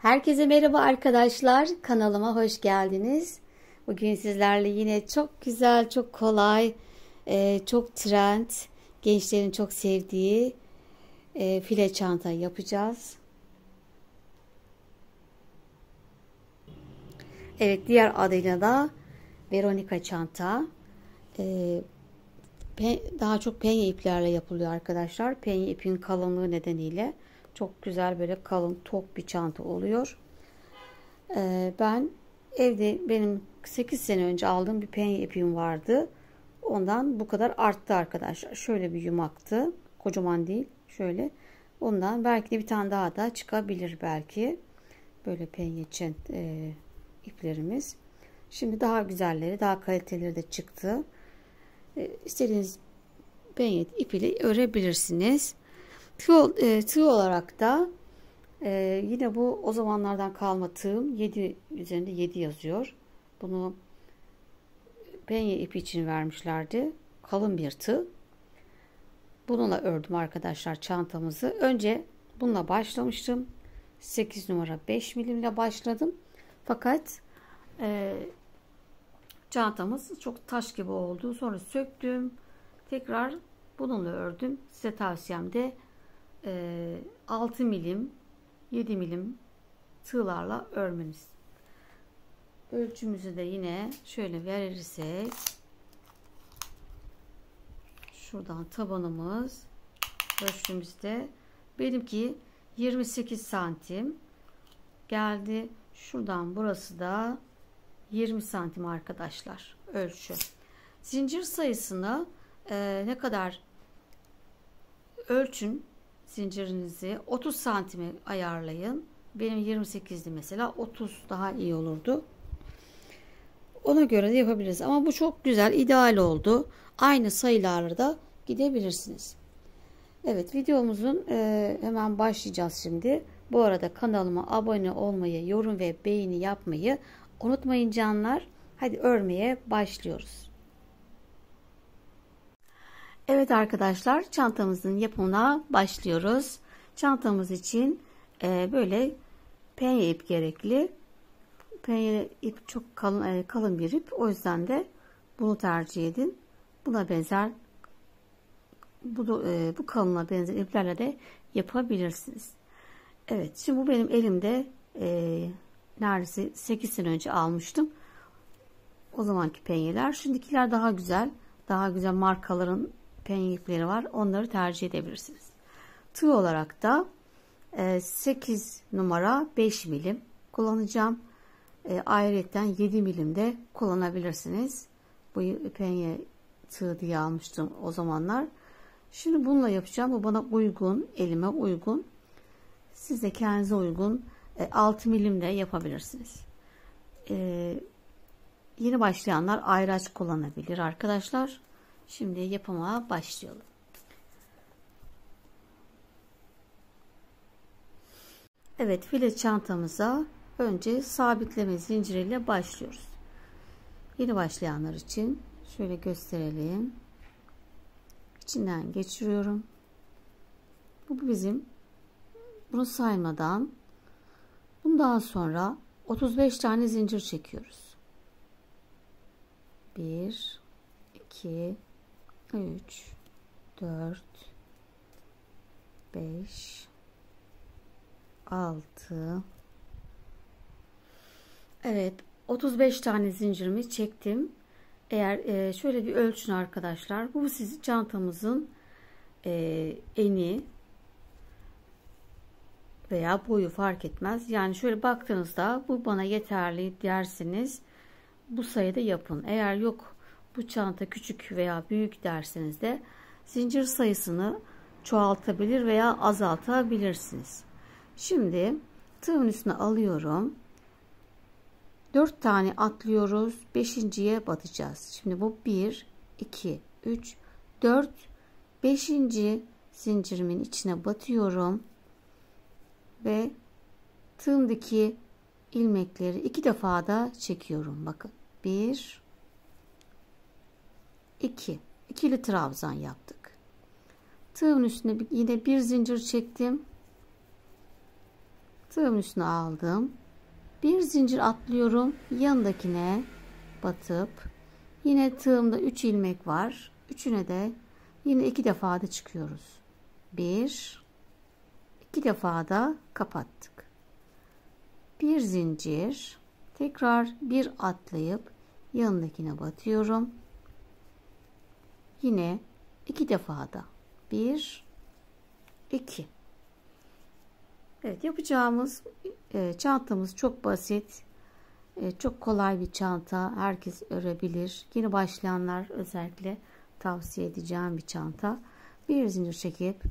Herkese merhaba arkadaşlar. Kanalıma hoş geldiniz. Bugün sizlerle yine çok güzel, çok kolay, çok trend, gençlerin çok sevdiği file çanta yapacağız. Evet, diğer adıyla da Veronica çanta. Daha çok penye iplerle yapılıyor arkadaşlar. Penye ipin kalınlığı nedeniyle çok güzel, böyle kalın, tok bir çanta oluyor. Ben evde benim 8 sene önce aldığım bir penye ipim vardı. Ondan bu kadar arttı arkadaşlar. Şöyle bir yumaktı. Kocaman değil. Şöyle. Ondan belki de bir tane daha da çıkabilir belki. Böyle penye iplerimiz. Şimdi daha güzelleri, daha kaliteleri de çıktı. İstediğiniz penye ipiyle örebilirsiniz. Tığ olarak da yine bu o zamanlardan kalma tığım 7 üzerinde 7 yazıyor. Bunu penye ipi için vermişlerdi. Kalın bir tığ. Bununla ördüm arkadaşlar çantamızı. Önce bununla başlamıştım. 8 numara 5 milimle başladım. Fakat çantamız çok taş gibi oldu. Sonra söktüm. Tekrar bununla ördüm. Size tavsiyem de 6 milim 7 milim tığlarla örmeniz. Ölçümüzü de yine şöyle verirsek, şuradan tabanımız ölçümüzde benimki 28 santim geldi. Şuradan burası da 20 santim arkadaşlar ölçü. Zincir sayısını ne kadar ölçün, zincirinizi 30 santime ayarlayın. Benim 28'di mesela, 30 daha iyi olurdu. Ona göre de yapabiliriz. Ama bu çok güzel, ideal oldu. Aynı sayılarla da gidebilirsiniz. Evet, videomuzun hemen başlayacağız şimdi. Bu arada kanalıma abone olmayı, yorum ve beğeni yapmayı unutmayın canlar. Hadi örmeye başlıyoruz. Evet arkadaşlar, çantamızın yapımına başlıyoruz. Çantamız için böyle penye ip gerekli. Penye ip çok kalın bir ip. O yüzden de bunu tercih edin. Buna benzer bu kalınlığa benzer iplerle de yapabilirsiniz. Evet, şimdi bu benim elimde neredeyse 8 sene önce almıştım. O zamanki penyeler. Şimdikiler daha güzel. Daha güzel markaların penye ipleri var. Onları tercih edebilirsiniz. Tığ olarak da 8 numara 5 milim kullanacağım. Ayrıca 7 milim de kullanabilirsiniz. Bu penye tığ diye almıştım o zamanlar. Şimdi bununla yapacağım. Bu bana uygun, elime uygun. Siz de kendinize uygun 6 milim de yapabilirsiniz. Yeni başlayanlar ayraç kullanabilir arkadaşlar. Şimdi yapıma başlayalım. Evet, file çantamıza önce sabitleme zinciriyle başlıyoruz. Yeni başlayanlar için şöyle gösterelim. İçinden geçiriyorum. Bu bizim, bunu saymadan bundan sonra 35 tane zincir çekiyoruz. 1 2 3 4 5 6. Evet, 35 tane zincirimi çektim. Eğer şöyle bir ölçün arkadaşlar. Bu sizin çantamızın eni veya boyu fark etmez. Yani şöyle baktığınızda bu bana yeterli dersiniz, bu sayıda yapın. Eğer yok, bu çanta küçük veya büyük derseniz de zincir sayısını çoğaltabilir veya azaltabilirsiniz. Şimdi tığın üstüne alıyorum. 4 tane atlıyoruz. 5.'ye batacağız. Şimdi bu 1, 2, 3, 4, 5. zincirimin içine batıyorum. Ve tığımdaki ilmekleri 2 defa da çekiyorum. Bakın. 1, 2. İkili trabzan yaptık. Tığın üstüne yine bir zincir çektim. Tığımın üstüne aldım. Bir zincir atlıyorum. Yanındakine batıp yine tığımda 3 ilmek var. Üçüne de yine 2 defa da çıkıyoruz. 1 2 defa da kapattık. Bir zincir, tekrar bir atlayıp yanındakine batıyorum. Yine 2 defa da 1 2. Evet, yapacağımız çantamız çok basit. Çok kolay bir çanta. Herkes örebilir. Yeni başlayanlar özellikle tavsiye edeceğim bir çanta. Bir zincir çekip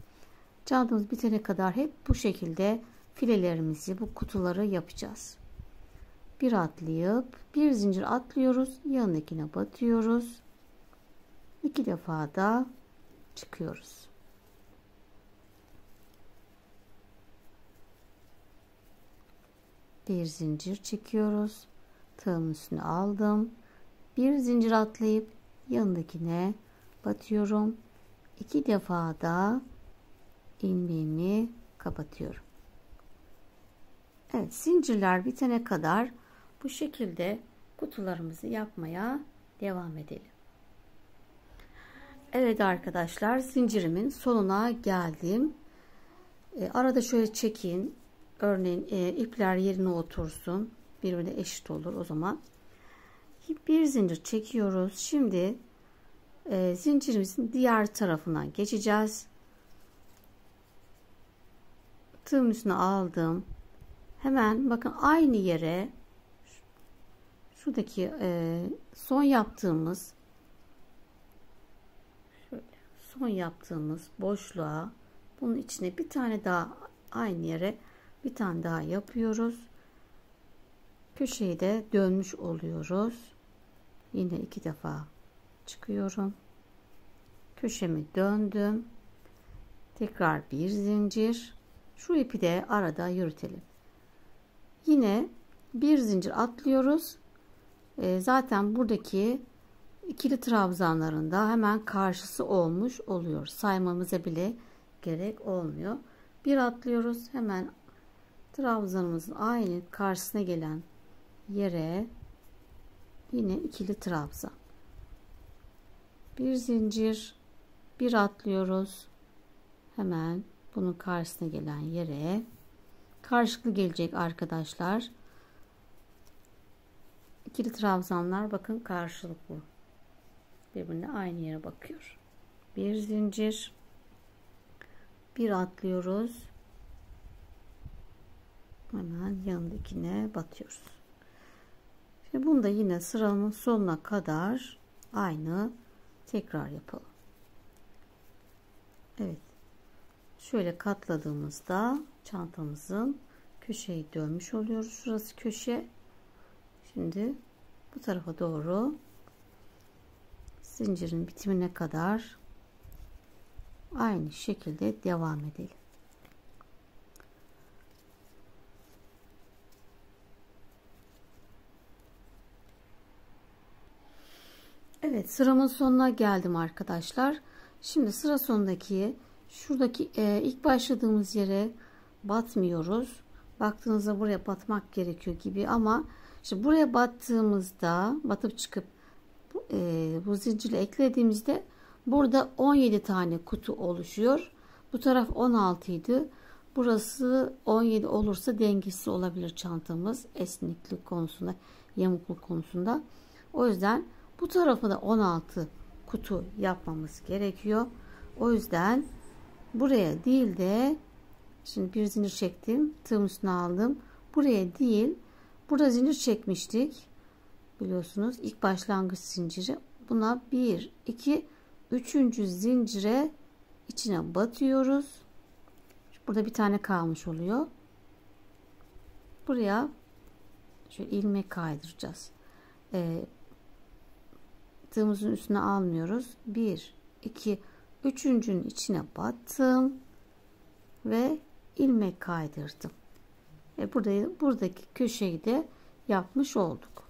çantamız bitene kadar hep bu şekilde filelerimizi, bu kutuları yapacağız. Bir atlayıp bir zincir atlıyoruz. Yanındakine batıyoruz. 2 defa da çıkıyoruz. Bir zincir çekiyoruz. Tığımın üstüne aldım. Bir zincir atlayıp yanındakine batıyorum. 2 defa da ilmeğimi kapatıyorum. Evet, zincirler bitene kadar bu şekilde kutularımızı yapmaya devam edelim. Evet arkadaşlar, zincirimin sonuna geldim. Arada şöyle çekin. Örneğin ipler yerine otursun. Birbirine eşit olur o zaman. Bir zincir çekiyoruz. Şimdi zincirimizin diğer tarafından geçeceğiz. Tığımın üstüne aldım. Hemen bakın aynı yere şuradaki son yaptığımız boşluğa bunun içine bir tane daha aynı yere bir tane daha yapıyoruz. Köşeyi de dönmüş oluyoruz. Yine 2 defa çıkıyorum. Köşemi döndüm. Tekrar bir zincir. Şu ipi de arada yürütelim. Yine bir zincir atlıyoruz. Zaten buradaki ikili trabzanlarında hemen karşısı olmuş oluyor. Saymamıza bile gerek olmuyor. Bir atlıyoruz. Hemen trabzanımızın aynı karşısına gelen yere yine ikili trabzan. Bir zincir, bir atlıyoruz. Hemen bunun karşısına gelen yere karşılıklı gelecek arkadaşlar. İkili trabzanlar bakın karşılıklı. Birbirine aynı yere bakıyor. Bir zincir, bir atlıyoruz. Hemen yanındakine batıyoruz. Şimdi bunu da yine sıranın sonuna kadar aynı tekrar yapalım. Evet. Şöyle katladığımızda çantamızın köşeyi dönmüş oluyoruz. Şurası köşe. Şimdi bu tarafa doğru zincirin bitimine kadar aynı şekilde devam edelim. Evet, sıramın sonuna geldim arkadaşlar. Şimdi sıra sonundaki şuradaki ilk başladığımız yere batmıyoruz. Baktığınızda buraya batmak gerekiyor gibi ama işte buraya battığımızda batıp çıkıp bu zincirle eklediğimizde burada 17 tane kutu oluşuyor. Bu taraf 16 idi. Burası 17 olursa dengesiz olabilir çantamız esneklik konusunda, yamukluk konusunda. O yüzden bu tarafı da 16 kutu yapmamız gerekiyor. O yüzden buraya değil de şimdi bir zincir çektim. Tığım üstüne aldım. Buraya değil. Burada zincir çekmiştik. Biliyorsunuz ilk başlangıç zinciri. Buna 1, 2, 3. zincire içine batıyoruz. Burada bir tane kalmış oluyor. Buraya şöyle ilmek kaydıracağız. Tığımızın üstüne almıyoruz. 1, 2, 3.'ün içine battım ve ilmek kaydırdım. Buradaki köşeyi de yapmış olduk.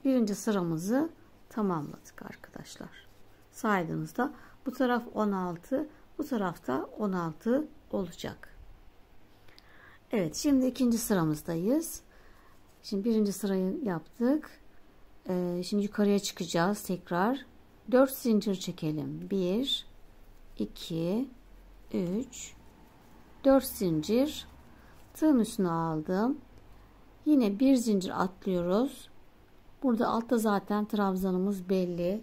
Birinci sıramızı tamamladık arkadaşlar. Saydığımızda bu taraf 16, bu tarafta 16 olacak. Evet, şimdi ikinci sıramızdayız. Şimdi birinci sırayı yaptık. Şimdi yukarıya çıkacağız tekrar. 4 zincir çekelim. 1 2 3 4 zincir, tığın üstüne aldım. Yine bir zincir atlıyoruz. Burada altta zaten trabzanımız belli.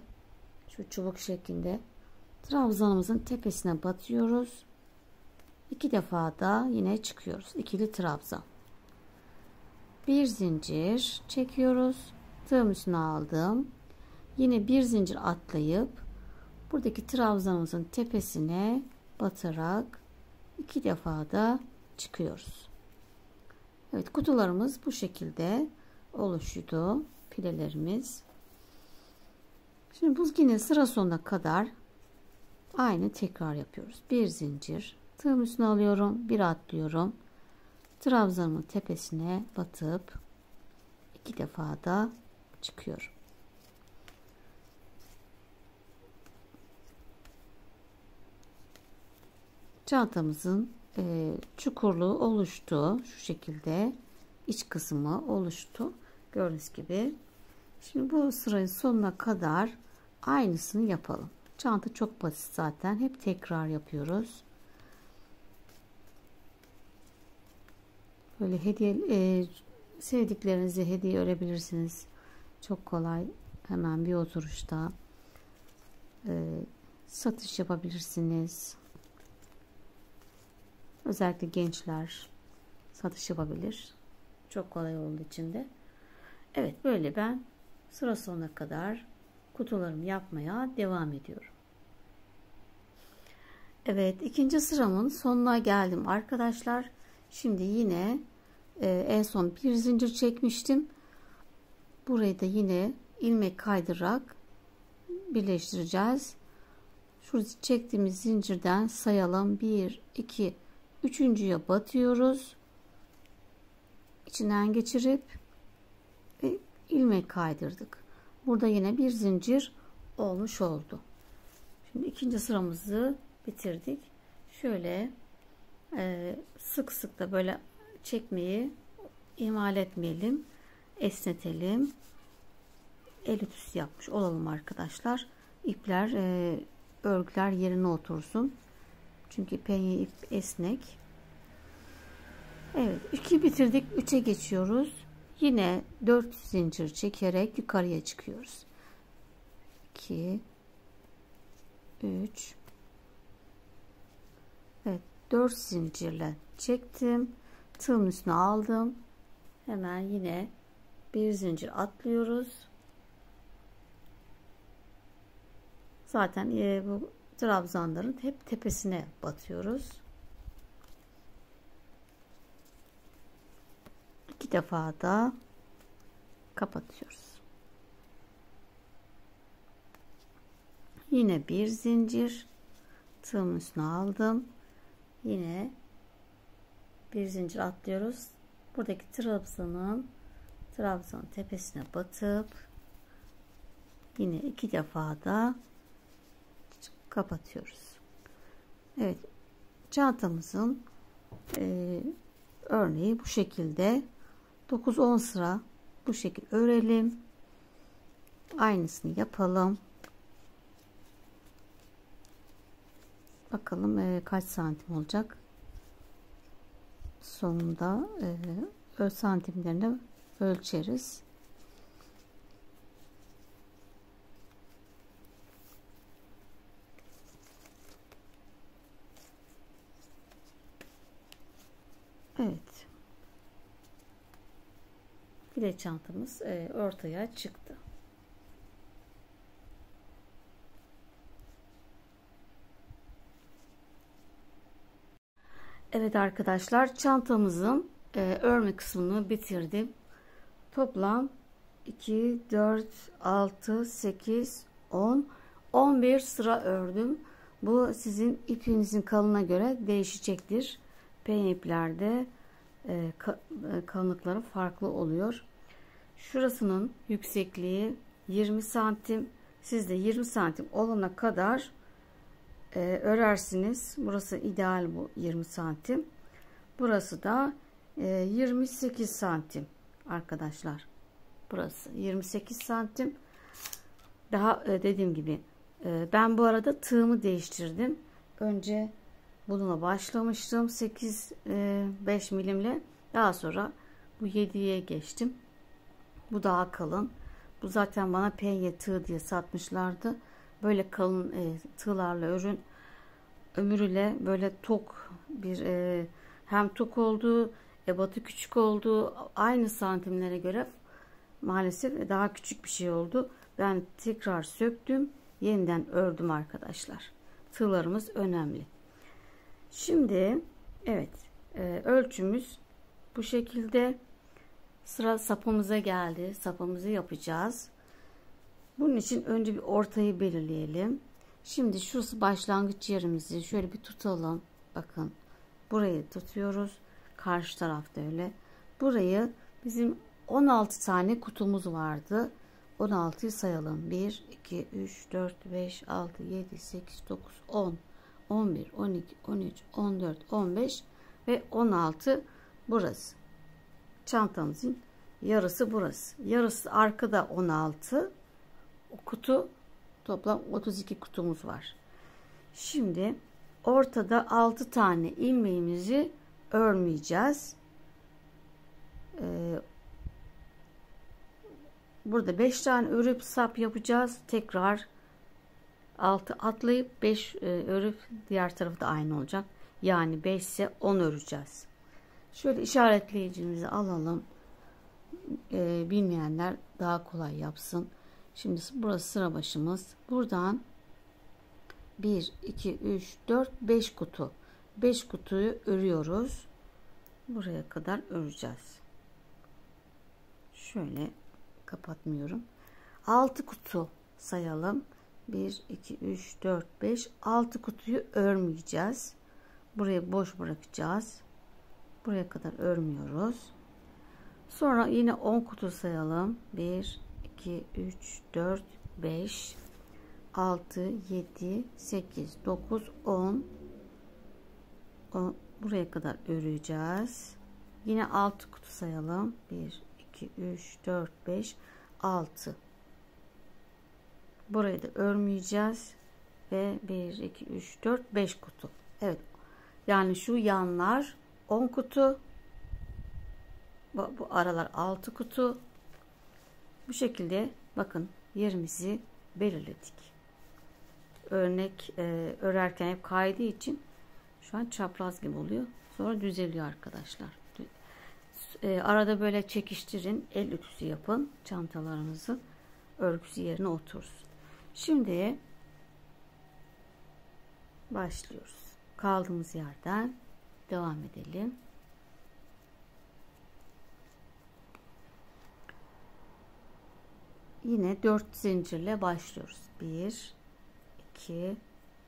Şu çubuk şeklinde. Trabzanımızın tepesine batıyoruz. 2 defa da yine çıkıyoruz. İkili trabzan. Bir zincir çekiyoruz. Tığım üstüne aldım. Yine bir zincir atlayıp buradaki trabzanımızın tepesine batarak 2 defa da çıkıyoruz. Evet, kutularımız bu şekilde oluştu. Pilelerimiz. Şimdi bu yine sıra sonuna kadar aynı tekrar yapıyoruz. Bir zincir, tığım üstüne alıyorum, bir atlıyorum. Trabzanımın tepesine batıp 2 defa da çıkıyorum. Çantamızın çukurluğu oluştu. Şu şekilde iç kısmı oluştu. Gördüğünüz gibi. Şimdi bu sıranın sonuna kadar aynısını yapalım. Çanta çok basit zaten. Hep tekrar yapıyoruz. Böyle hediye sevdiklerinize hediye örebilirsiniz. Çok kolay. Hemen bir oturuşta satış yapabilirsiniz. Özellikle gençler satış yapabilir. Çok kolay olduğu için de. Evet, böyle ben sıra sonuna kadar kutularımı yapmaya devam ediyorum. Evet, ikinci sıramın sonuna geldim arkadaşlar. Şimdi yine en son bir zincir çekmiştim. Burayı da yine ilmek kaydırarak birleştireceğiz. Şu çektiğimiz zincirden sayalım. 1 2 üçüncüye batıyoruz. İçinden geçirip ilmek kaydırdık. Burada yine bir zincir olmuş oldu. Şimdi ikinci sıramızı bitirdik. Şöyle sık sık da böyle çekmeyi ihmal etmeyelim. Esnetelim. El ütüsü yapmış olalım arkadaşlar. İpler, örgüler yerine otursun. Çünkü penye ip esnek. Evet, 2 bitirdik. 3'e geçiyoruz. Yine 4 zincir çekerek yukarıya çıkıyoruz. 2 3 Evet, 4 zincirle çektim. Tığın üstüne aldım. Hemen yine bir zincir atlıyoruz. Zaten bu trabzanların hep tepesine batıyoruz. 2 defa da kapatıyoruz. Yine bir zincir, tığımın üstüne aldım. Yine bir zincir atlıyoruz. Buradaki trabzanın tepesine batıp yine 2 defa da kapatıyoruz. Evet, çantamızın örneği bu şekilde. 9-10 sıra bu şekilde örelim. Aynısını yapalım. Bakalım kaç santim olacak. Sonunda santimlerini ölçeriz. Evet. File çantamız ortaya çıktı. Evet arkadaşlar, çantamızın örme kısmını bitirdim. Toplam 2, 4, 6, 8, 10, 11 sıra ördüm. Bu sizin ipinizin kalınlığına göre değişecektir. Penye iplerde kalınlıkları farklı oluyor. Şurasının yüksekliği 20 santim. Siz de 20 santim olana kadar örersiniz. Burası ideal, bu 20 santim. Burası da 28 santim arkadaşlar. Burası 28 santim. Daha dediğim gibi ben bu arada tığımı değiştirdim. Önce bununla başlamıştım 5 milimle. Daha sonra bu 7'ye geçtim. Bu daha kalın. Bu zaten bana penye tığ diye satmışlardı. Böyle kalın tığlarla ömrüyle böyle tok bir hem tok olduğu, ebatı küçük olduğu, aynı santimlere göre maalesef daha küçük bir şey oldu. Ben tekrar söktüm, yeniden ördüm arkadaşlar. Tığlarımız önemli. Şimdi evet, ölçümüz bu şekilde. Sıra sapımıza geldi. Sapımızı yapacağız. Bunun için önce bir ortayı belirleyelim. Şimdi şurası başlangıç yerimizi şöyle bir tutalım. Bakın burayı tutuyoruz. Karşı tarafta öyle. Burayı bizim 16 tane kutumuz vardı. 16'yı sayalım. 1, 2, 3, 4, 5, 6, 7, 8, 9, 10, 11, 12, 13, 14, 15 ve 16 burası. Çantamızın yarısı burası. Yarısı arkada 16. O kutu toplam 32 kutumuz var. Şimdi ortada 6 tane ilmeğimizi örmeyeceğiz. Burada 5 tane örüp sap yapacağız. Tekrar 6 atlayıp 5 örüp diğer tarafı da aynı olacak. Yani 5 ise 10 öreceğiz. Şöyle işaretleyicimizi alalım. Bilmeyenler daha kolay yapsın. Şimdi burası sıra başımız. Buradan 1, 2, 3, 4, 5 kutu. 5 kutuyu örüyoruz. Buraya kadar öreceğiz. Şöyle kapatmıyorum. 6 kutu sayalım. 1, 2, 3, 4, 5. 6 kutuyu örmeyeceğiz. Burayı boş bırakacağız. Buraya kadar örmüyoruz. Sonra yine 10 kutu sayalım. 1, 2, 3, 4, 5, 6, 7, 8, 9, 10. Buraya kadar öreceğiz. Yine 6 kutu sayalım. 1, 2, 3, 4, 5, 6. Burayı da örmeyeceğiz. Ve 1, 2, 3, 4, 5 kutu. Evet. Yani şu yanlar 10 kutu. Bu aralar 6 kutu. Bu şekilde bakın yerimizi belirledik. Örerken hep kaydığı için şu an çapraz gibi oluyor. Sonra düzeliyor arkadaşlar. Arada böyle çekiştirin. El ütüsü yapın. Çantalarınızın örgüsü yerine otursun. Şimdi başlıyoruz. Kaldığımız yerden devam edelim. Yine 4 zincirle başlıyoruz. 1, 2,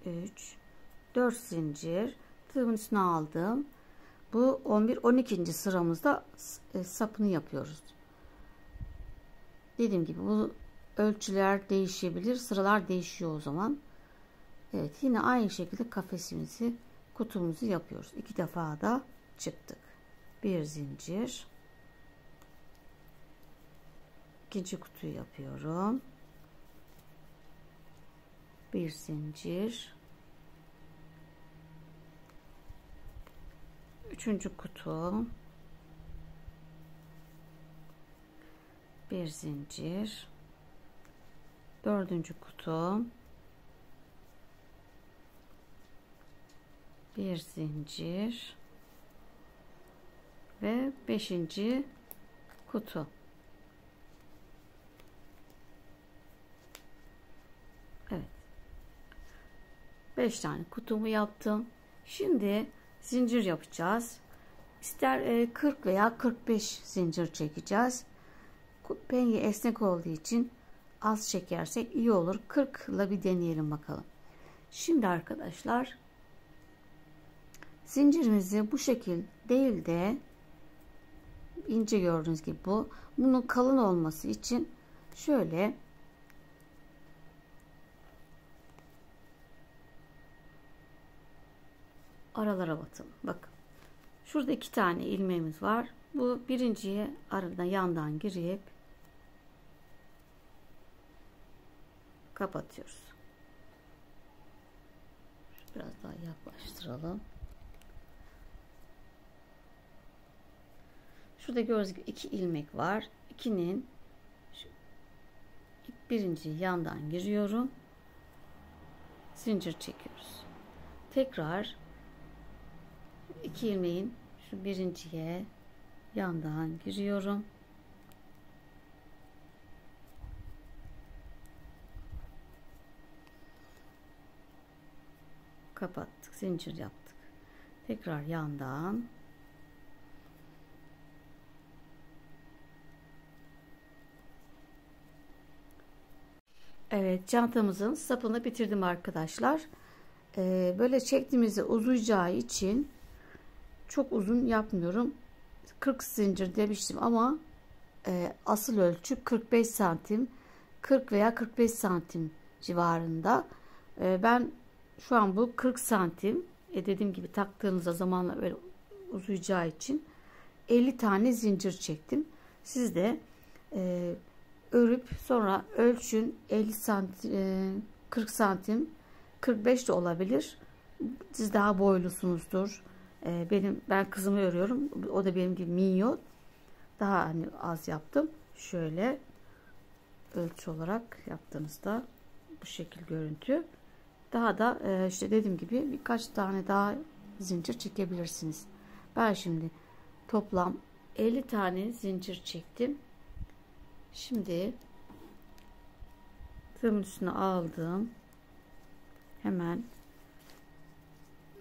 3, 4 zincir. Tığımın üstüne aldım. Bu 11, 12. sıramızda sapını yapıyoruz. Dediğim gibi bu ölçüler değişebilir. Sıralar değişiyor o zaman. Evet, yine aynı şekilde kafesimizi, kutumuzu yapıyoruz. 2 defa da çıktık. 1 zincir. İkinci kutuyu yapıyorum. 1 zincir. Üçüncü kutu. 1 zincir. Dördüncü kutu. 1 zincir. Ve 5. kutu. Evet. 5 tane kutumu yaptım. Şimdi zincir yapacağız. İster 40 veya 45 zincir çekeceğiz. Penye esnek olduğu için az çekersek iyi olur. 40 ile bir deneyelim bakalım. Şimdi arkadaşlar zincirimizi bu şekil değil de ince gördüğünüz gibi bunun kalın olması için şöyle aralara batalım. Bakın Şurada 2 tane ilmeğimiz var. Bu birinciye aradan yandan girip kapatıyoruz. Biraz daha yaklaştıralım. Şurada gördüğünüz gibi 2 ilmek var. 2'nin birinci yandan giriyorum. Zincir çekiyoruz. Tekrar 2 ilmeğin şu birinciye yandan giriyorum. Kapattık. Zincir yaptık. Tekrar yandan evet, çantamızın sapını bitirdim arkadaşlar. Böyle çektiğimizde uzayacağı için çok uzun yapmıyorum. 40 zincir demiştim ama asıl ölçü 45 santim, 40 veya 45 santim civarında. Ben şu an bu 40 santim, dediğim gibi taktığınızda zamanla böyle uzayacağı için 50 tane zincir çektim. Siz de örüp sonra ölçün, 50 santim, 40 santim, 45 de olabilir. Siz daha boylusunuzdur. Ben kızımı örüyorum. O da benim gibi minyon. Daha hani az yaptım. Şöyle ölçü olarak yaptığınızda bu şekil görüntü. Daha da işte dediğim gibi birkaç tane daha zincir çekebilirsiniz. Ben şimdi toplam 50 tane zincir çektim. Şimdi tığımın üstüne aldım. Hemen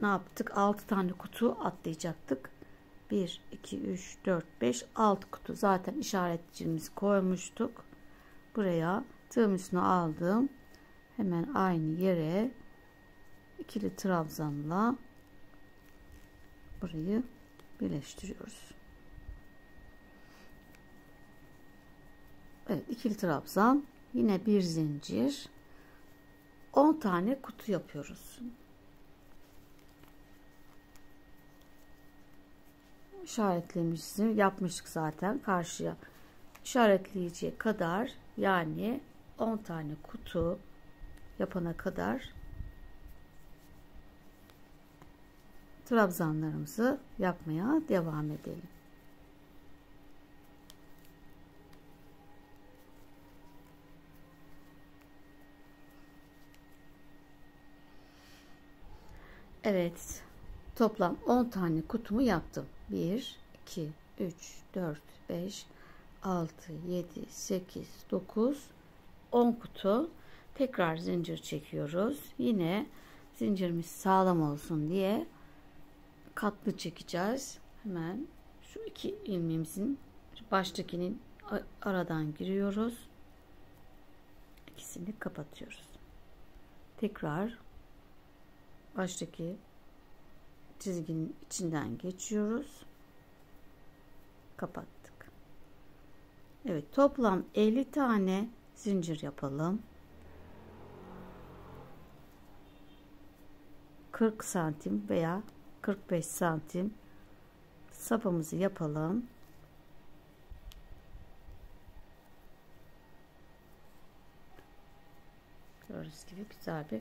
ne yaptık? 6 tane kutu atlayacaktık. 1, 2, 3, 4, 5, 6 kutu. Zaten işaretçimizi koymuştuk. Buraya tığımın üstüne aldım. Hemen aynı yere ikili trabzanla burayı birleştiriyoruz. Evet, ikili trabzan, yine bir zincir, 10 tane kutu yapıyoruz. İşaretlememizi yapmıştık zaten. Karşıya işaretleyeceği kadar, yani 10 tane kutu yapana kadar trabzanlarımızı yapmaya devam edelim. Evet, toplam 10 tane kutumu yaptım. 1, 2, 3, 4, 5, 6, 7, 8, 9, 10 kutu. Tekrar zincir çekiyoruz. Yine zincirimiz sağlam olsun diye katlı çekeceğiz. Hemen şu 2 ilmeğimizin baştakinin aradan giriyoruz. İkisini kapatıyoruz. Tekrar baştaki çizginin içinden geçiyoruz. Kapattık. Evet, toplam 50 tane zincir yapalım. 40 santim veya 45 santim sapımızı yapalım. Gördüğünüz gibi güzel bir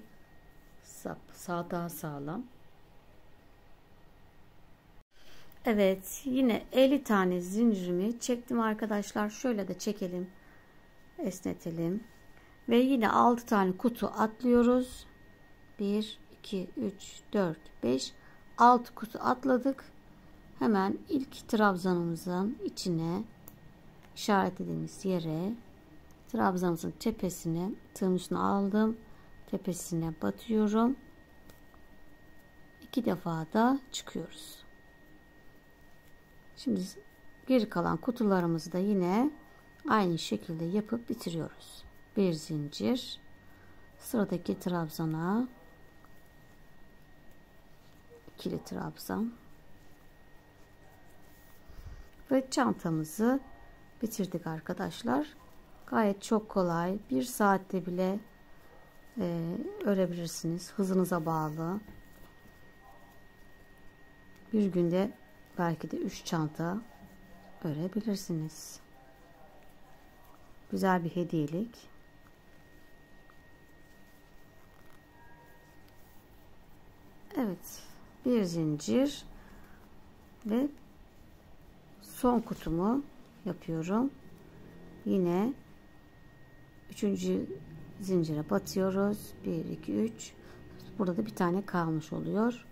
sap. Daha sağlam. Evet, yine 50 tane zincirimi çektim arkadaşlar. Şöyle de çekelim. Esnetelim. Ve yine 6 tane kutu atlıyoruz. 1, 2, 3, 4, 5, 6 kutu atladık. Hemen ilk trabzanımızın içine, işaretlediğimiz yere, trabzanımızın tepesine tığın üstüne aldım. Tepesine batıyorum. 2 defa da çıkıyoruz. Şimdi geri kalan kutularımızı da yine aynı şekilde yapıp bitiriyoruz. Bir zincir, sıradaki trabzana ikili trabzan ve çantamızı bitirdik arkadaşlar. Gayet çok kolay. 1 saatte bile örebilirsiniz. Hızınıza bağlı. Bir günde belki de 3 çanta örebilirsiniz. Güzel bir hediyelik. Evet, bir zincir ve son kutumu yapıyorum. Yine 3. zincire batıyoruz. 1 2 3. Burada da bir tane kalmış oluyor.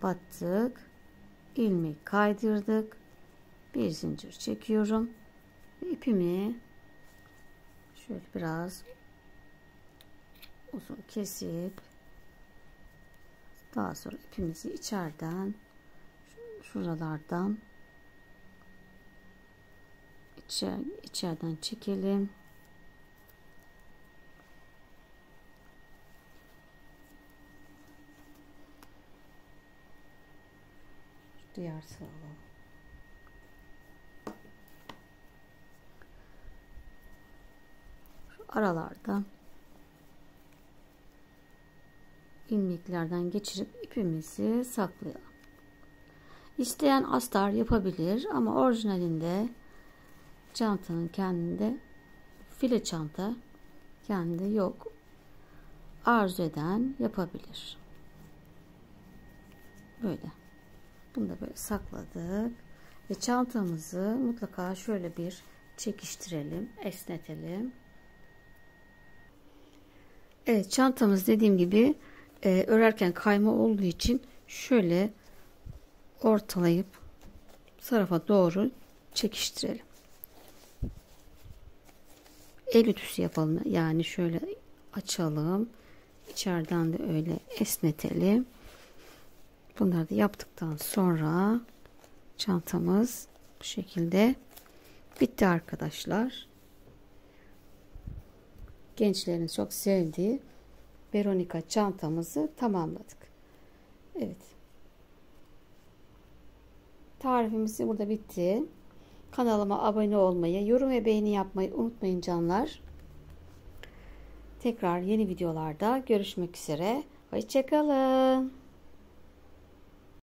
Battık. İlmek kaydırdık. Bir zincir çekiyorum. Ve ipimi şöyle biraz uzun kesip daha sonra ipimizi şuralardan içeriden çekelim. Diğer sıralı. Şu aralardan ilmeklerden geçirip ipimizi saklayalım. İsteyen astar yapabilir ama orijinalinde çantanın kendinde file çanta kendinde yok. Arzu eden yapabilir. Böyle. Bunu da böyle sakladık. Ve çantamızı mutlaka şöyle bir çekiştirelim, esnetelim. Evet, çantamız dediğim gibi örerken kayma olduğu için şöyle ortalayıp tarafa doğru çekiştirelim. El ütüsü yapalım. Yani şöyle açalım. İçeriden de öyle esnetelim. Bunları da yaptıktan sonra çantamız bu şekilde bitti arkadaşlar. Gençlerin çok sevdiği Veronica çantamızı tamamladık. Evet. Tarifimiz burada bitti. Kanalıma abone olmayı, yorum ve beğeni yapmayı unutmayın canlar. Tekrar yeni videolarda görüşmek üzere. Hoşça kalın.